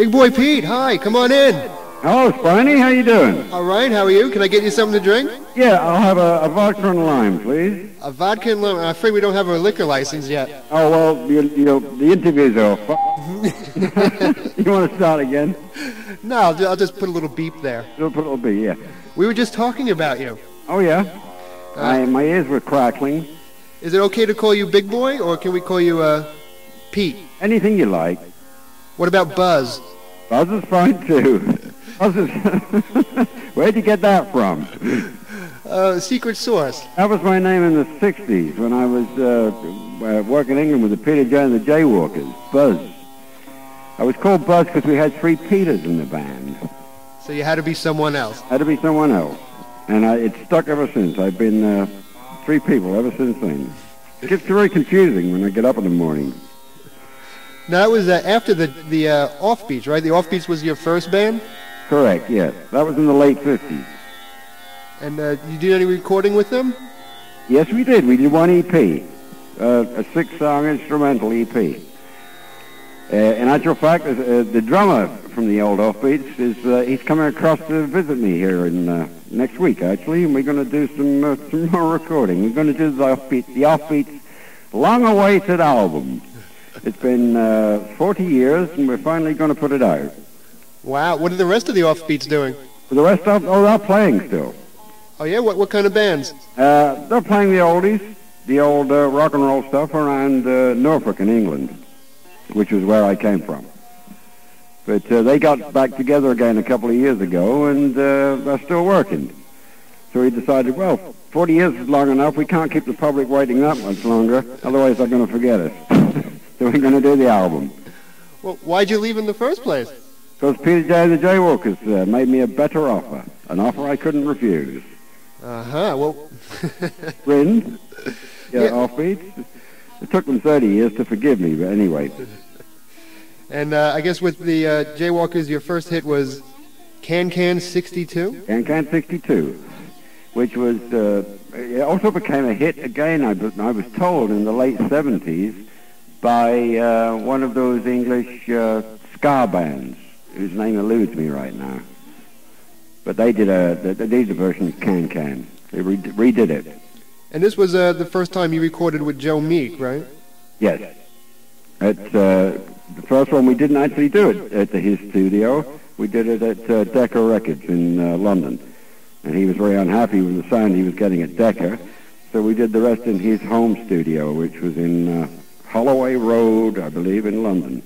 Big Boy Pete, hi, come on in. Hello, Spiney. How you doing? All right, how are you? Can I get you something to drink? Yeah, I'll have a vodka and lime, please. A vodka and lime. I'm afraid we don't have a liquor license yet. Oh, well, the interview's over. You want to start again? No, I'll just put a little beep there. You'll put a little beep, yeah. We were just talking about you. Oh, yeah? My ears were crackling. Is it okay to call you Big Boy, or can we call you Pete? Anything you like. What about Buzz? Buzz is fine, too. Buzz is... Where'd you get that from? Secret source. That was my name in the 60s when I was working in England with the Peter, Joe and the Jaywalkers. Buzz. I was called Buzz because we had 3 Peters in the band. So you had to be someone else. Had to be someone else. And it's stuck ever since. I've been 3 people ever since then. It gets very confusing when I get up in the morning. Now, that was after the Offbeats, right? The Offbeats was your first band? Correct, yes. That was in the late 50s. And you did any recording with them? Yes, we did. We did one EP, a 6-song instrumental EP. In actual fact, the drummer from the old Offbeats he's coming across to visit me here in next week, actually, and we're going to do some more recording. We're going to do the Offbeats' long-awaited album. It's been 40 years, and we're finally going to put it out. Wow. What are the rest of the Offbeats doing? The rest of they're playing still. Oh, yeah? What kind of bands? They're playing the oldies, the old rock and roll stuff around Norfolk in England, which was where I came from. But they got back together again a couple of years ago, and they're still working. So we decided, well, 40 years is long enough. We can't keep the public waiting that much longer. Otherwise, they're going to forget us. So we're going to do the album. Well, why'd you leave in the first place? Because Peter J. and the Jaywalkers made me a better offer. An offer I couldn't refuse. Uh-huh, well... Friend, Offbeats. It took them 30 years to forgive me, but anyway. And I guess with the Jaywalkers, your first hit was Can Can 62? Can Can 62, which was... it also became a hit again, I was told, in the late 70s by one of those English ska bands, whose name eludes me right now. But they did a version of Can Can. They redid it. And this was the first time you recorded with Joe Meek, right? Yes. It's the first one we didn't actually do it at his studio. We did it at Decca Records in London. And he was very unhappy with the sound he was getting at Decca. So we did the rest in his home studio, which was in Holloway Road, I believe, in London.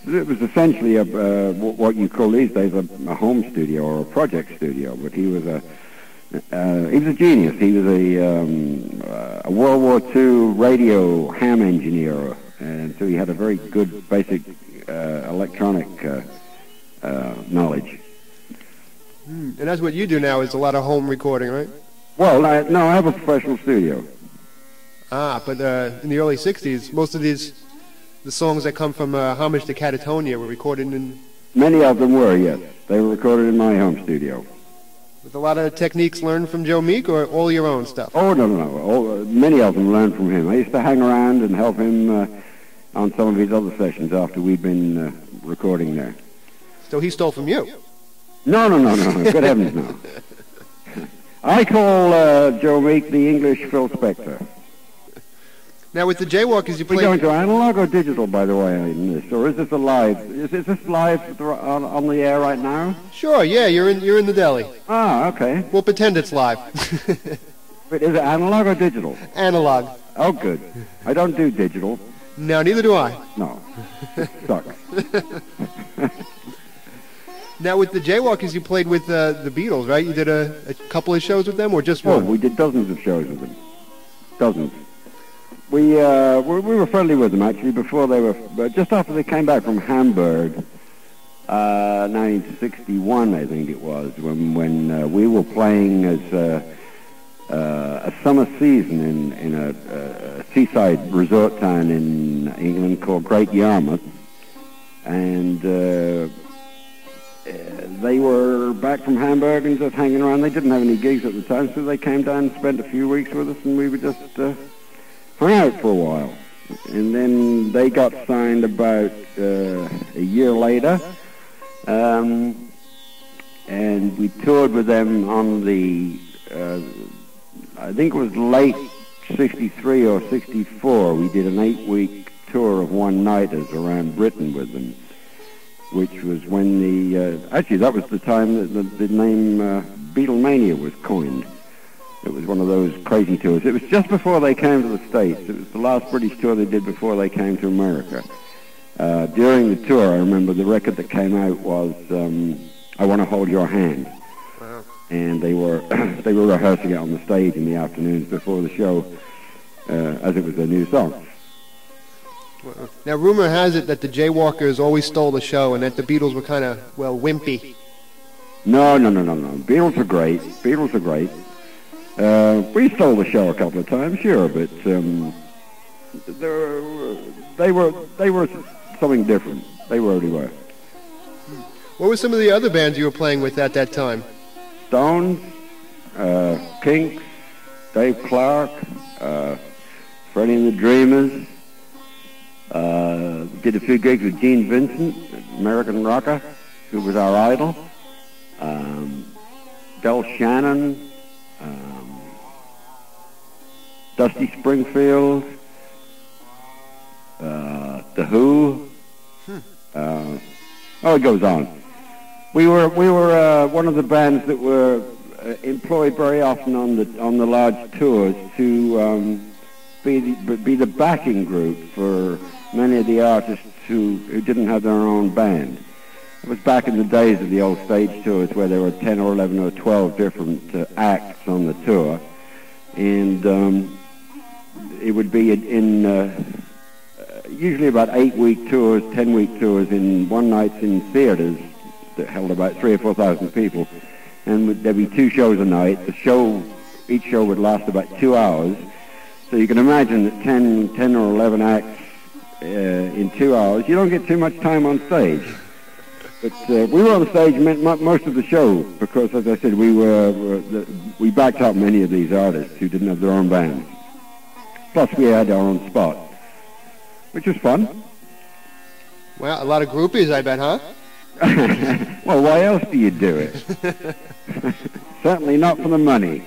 It was essentially what you call these days a home studio or a project studio, but he was a genius. He was a World War II radio ham engineer, and so he had a very good basic electronic knowledge. And that's what you do now, is a lot of home recording, right? Well, no, I have a professional studio. Ah, but in the early 60s, most of the songs that come from Homage to Catatonia were recorded in... Many of them were, yes. They were recorded in my home studio. With a lot of techniques learned from Joe Meek, or all your own stuff? Oh, no. Many of them learned from him. I used to hang around and help him on some of his other sessions after we'd been recording there. So he stole from you? No. Good heavens, no. I call Joe Meek the English Phil Spector. Now, with the Jaywalkers, you played... We're going to analog or digital, by the way, in this, or is this a live? Is this live on the air right now? Sure, yeah, you're in the deli. Ah, okay. We'll pretend it's live. Wait, is it analog or digital? Analog. Oh, good. I don't do digital. No, neither do I. No. It sucks. Now, with the Jaywalkers, you played with the Beatles, right? You did a couple of shows with them, or just one? Oh, we did dozens of shows with them. Dozens. We were friendly with them, actually, before they were... just after they came back from Hamburg, 1961, I think it was, when we were playing as a summer season in a seaside resort town in England called Great Yarmouth. And they were back from Hamburg and just hanging around. They didn't have any gigs at the time, so they came down and spent a few weeks with us, and we were just... hung out for a while, and then they got signed about a year later And we toured with them on the, I think it was late 63 or 64. We did an 8-week tour of one-nighters around Britain with them, which was when actually that was the time that the name Beatlemania was coined. It was one of those crazy tours. It was just before they came to the States. It was the last British tour they did before they came to America. During the tour, I remember the record that came out was I Want to Hold Your Hand. Wow. And they were rehearsing it on the stage in the afternoons before the show, as it was a new song. Wow. Now, rumor has it that the Jaywalkers always stole the show and that the Beatles were kind of, well, wimpy. No. Beatles are great. Beatles are great. We stole the show a couple of times, sure, but they were something different. They really were. What were some of the other bands you were playing with at that time? Stones, Kinks, Dave Clark, Freddie and the Dreamers. Did a few gigs with Gene Vincent, American rocker, who was our idol. Del Shannon, Dusty Springfield, The Who. It goes on. We were one of the bands that were employed very often on the large tours to be the backing group for many of the artists who didn't have their own band. It was back in the days of the old stage tours where there were 10 or 11 or 12 different acts on the tour, and it would be in usually about 8-week tours, 10-week tours in one nights in theaters that held about 3,000 or 4,000 people, and there'd be 2 shows a night. Each show would last about 2 hours, so you can imagine that 10 or 11 acts in 2 hours, you don't get too much time on stage. But we were on stage most of the show because, as I said, we backed up many of these artists who didn't have their own bands. Plus, we had our own spot, which was fun. Well, a lot of groupies, I bet, huh? Well, why else do you do it? Certainly not for the money.